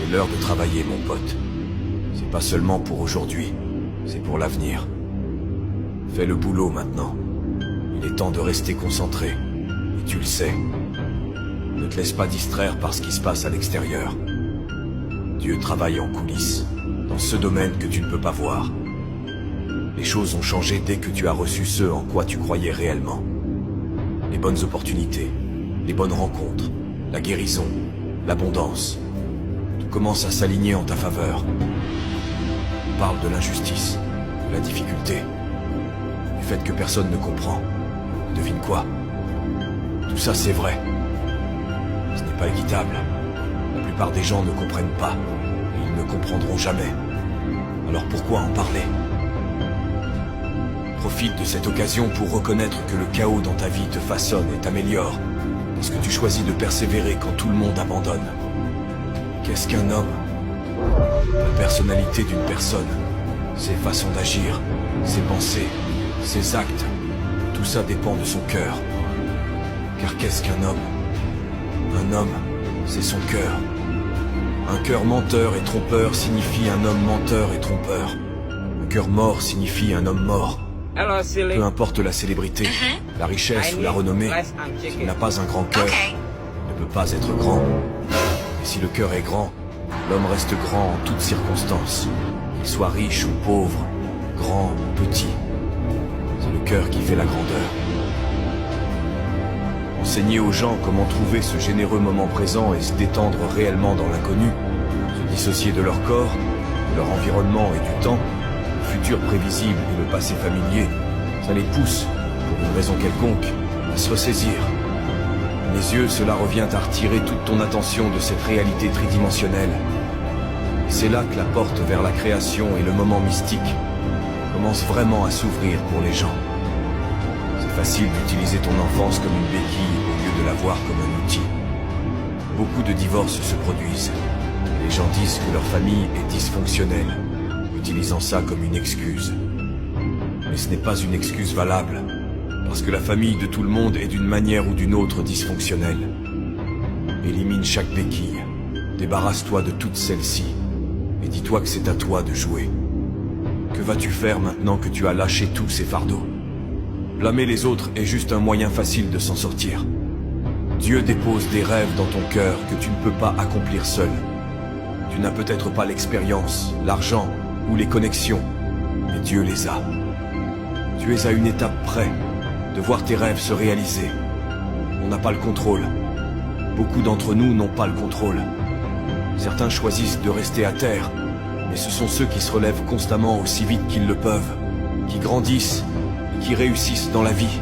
C'est l'heure de travailler, mon pote. C'est pas seulement pour aujourd'hui, c'est pour l'avenir. Fais le boulot maintenant. Il est temps de rester concentré. Et tu le sais. Ne te laisse pas distraire par ce qui se passe à l'extérieur. Dieu travaille en coulisses, dans ce domaine que tu ne peux pas voir. Les choses ont changé dès que tu as reçu ce en quoi tu croyais réellement. Les bonnes opportunités, les bonnes rencontres, la guérison, l'abondance. Tout commence à s'aligner en ta faveur. On parle de l'injustice, de la difficulté, du fait que personne ne comprend. Devine quoi? Tout ça c'est vrai. Ce n'est pas équitable. La plupart des gens ne comprennent pas, et ils ne comprendront jamais. Alors pourquoi en parler? Profite de cette occasion pour reconnaître que le chaos dans ta vie te façonne et t'améliore, parce que tu choisis de persévérer quand tout le monde abandonne. Qu'est-ce qu'un homme? La personnalité d'une personne, ses façons d'agir, ses pensées, ses actes, tout ça dépend de son cœur. Car qu'est-ce qu'un homme? Un homme, c'est son cœur. Un cœur menteur et trompeur signifie un homme menteur et trompeur. Un cœur mort signifie un homme mort. Peu importe la célébrité, la richesse ou la renommée, s'il n'a pas un grand cœur, il ne peut pas être grand. Et si le cœur est grand, l'homme reste grand en toutes circonstances, qu'il soit riche ou pauvre, grand ou petit. C'est le cœur qui fait la grandeur. Enseigner aux gens comment trouver ce généreux moment présent et se détendre réellement dans l'inconnu, se dissocier de leur corps, de leur environnement et du temps, le futur prévisible et le passé familier, ça les pousse, pour une raison quelconque, à se ressaisir. À mes yeux, cela revient à retirer toute ton attention de cette réalité tridimensionnelle. Et c'est là que la porte vers la création et le moment mystique commence vraiment à s'ouvrir pour les gens. C'est facile d'utiliser ton enfance comme une béquille au lieu de la voir comme un outil. Beaucoup de divorces se produisent. Les gens disent que leur famille est dysfonctionnelle, utilisant ça comme une excuse. Mais ce n'est pas une excuse valable, parce que la famille de tout le monde est d'une manière ou d'une autre dysfonctionnelle. Élimine chaque béquille, débarrasse-toi de toutes celles-ci, et dis-toi que c'est à toi de jouer. Que vas-tu faire maintenant que tu as lâché tous ces fardeaux? Blâmer les autres est juste un moyen facile de s'en sortir. Dieu dépose des rêves dans ton cœur que tu ne peux pas accomplir seul. Tu n'as peut-être pas l'expérience, l'argent ou les connexions, mais Dieu les a. Tu es à une étape près de voir tes rêves se réaliser. On n'a pas le contrôle. Beaucoup d'entre nous n'ont pas le contrôle. Certains choisissent de rester à terre, mais ce sont ceux qui se relèvent constamment aussi vite qu'ils le peuvent, qui grandissent et qui réussissent dans la vie.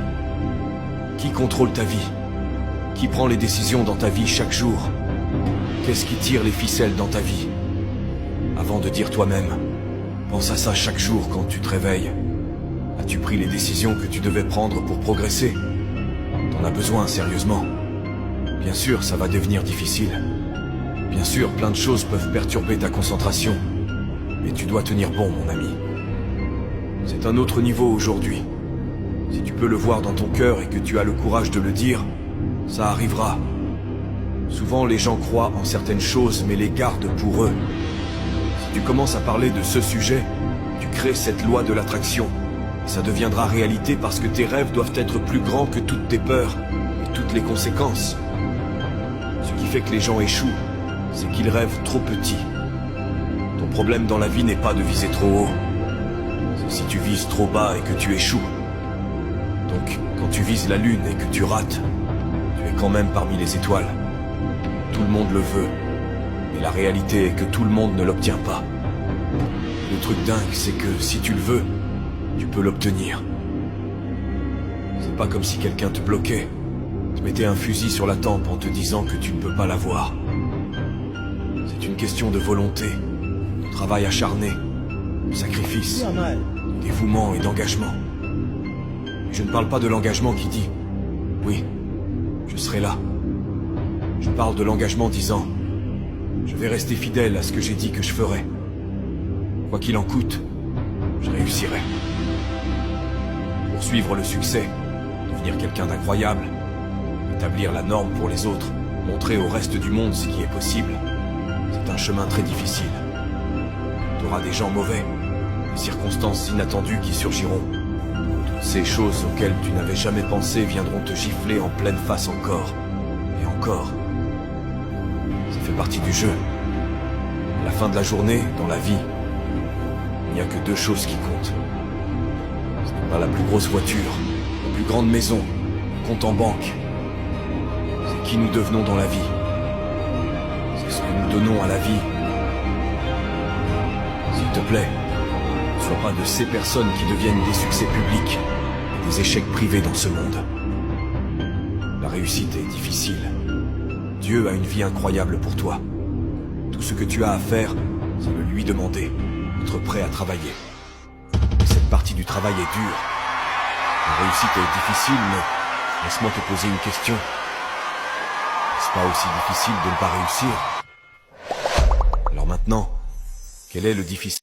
Qui contrôle ta vie? Qui prend les décisions dans ta vie chaque jour? Qu'est-ce qui tire les ficelles dans ta vie? Avant de dire toi-même, pense à ça chaque jour quand tu te réveilles. As-tu pris les décisions que tu devais prendre pour progresser? T'en as besoin, sérieusement. Bien sûr, ça va devenir difficile. Bien sûr, plein de choses peuvent perturber ta concentration. Mais tu dois tenir bon, mon ami. C'est un autre niveau aujourd'hui. Si tu peux le voir dans ton cœur et que tu as le courage de le dire, ça arrivera. Souvent, les gens croient en certaines choses, mais les gardent pour eux. Si tu commences à parler de ce sujet, tu crées cette loi de l'attraction. Et ça deviendra réalité parce que tes rêves doivent être plus grands que toutes tes peurs et toutes les conséquences. Ce qui fait que les gens échouent, c'est qu'ils rêvent trop petit. Ton problème dans la vie n'est pas de viser trop haut. C'est si tu vises trop bas et que tu échoues. Donc, quand tu vises la lune et que tu rates, tu es quand même parmi les étoiles. Tout le monde le veut. Mais la réalité est que tout le monde ne l'obtient pas. Le truc dingue, c'est que si tu le veux, tu peux l'obtenir. C'est pas comme si quelqu'un te bloquait, te mettait un fusil sur la tempe en te disant que tu ne peux pas l'avoir. C'est une question de volonté, de travail acharné, de sacrifice, de dévouement et d'engagement. Et je ne parle pas de l'engagement qui dit « Oui, je serai là ». Je parle de l'engagement disant « Je vais rester fidèle à ce que j'ai dit que je ferais. Quoi qu'il en coûte, je réussirai. » Poursuivre le succès, devenir quelqu'un d'incroyable, établir la norme pour les autres, montrer au reste du monde ce qui est possible. C'est un chemin très difficile. Tu auras des gens mauvais, des circonstances inattendues qui surgiront. Toutes ces choses auxquelles tu n'avais jamais pensé viendront te gifler en pleine face encore. Et encore. Ça fait partie du jeu. À la fin de la journée, dans la vie, il n'y a que deux choses qui comptent. Ce n'est pas la plus grosse voiture, la plus grande maison, le compte en banque. C'est qui nous devenons dans la vie. C'est ce que nous donnons à la vie. S'il te plaît, ne sois pas de ces personnes qui deviennent des succès publics, des échecs privés dans ce monde. La réussite est difficile. Dieu a une vie incroyable pour toi. Tout ce que tu as à faire, c'est de lui demander, être prêt à travailler. Et cette partie du travail est dure. La réussite est difficile, mais laisse-moi te poser une question. N'est-ce pas aussi difficile de ne pas réussir? Alors maintenant, quel est le difficile?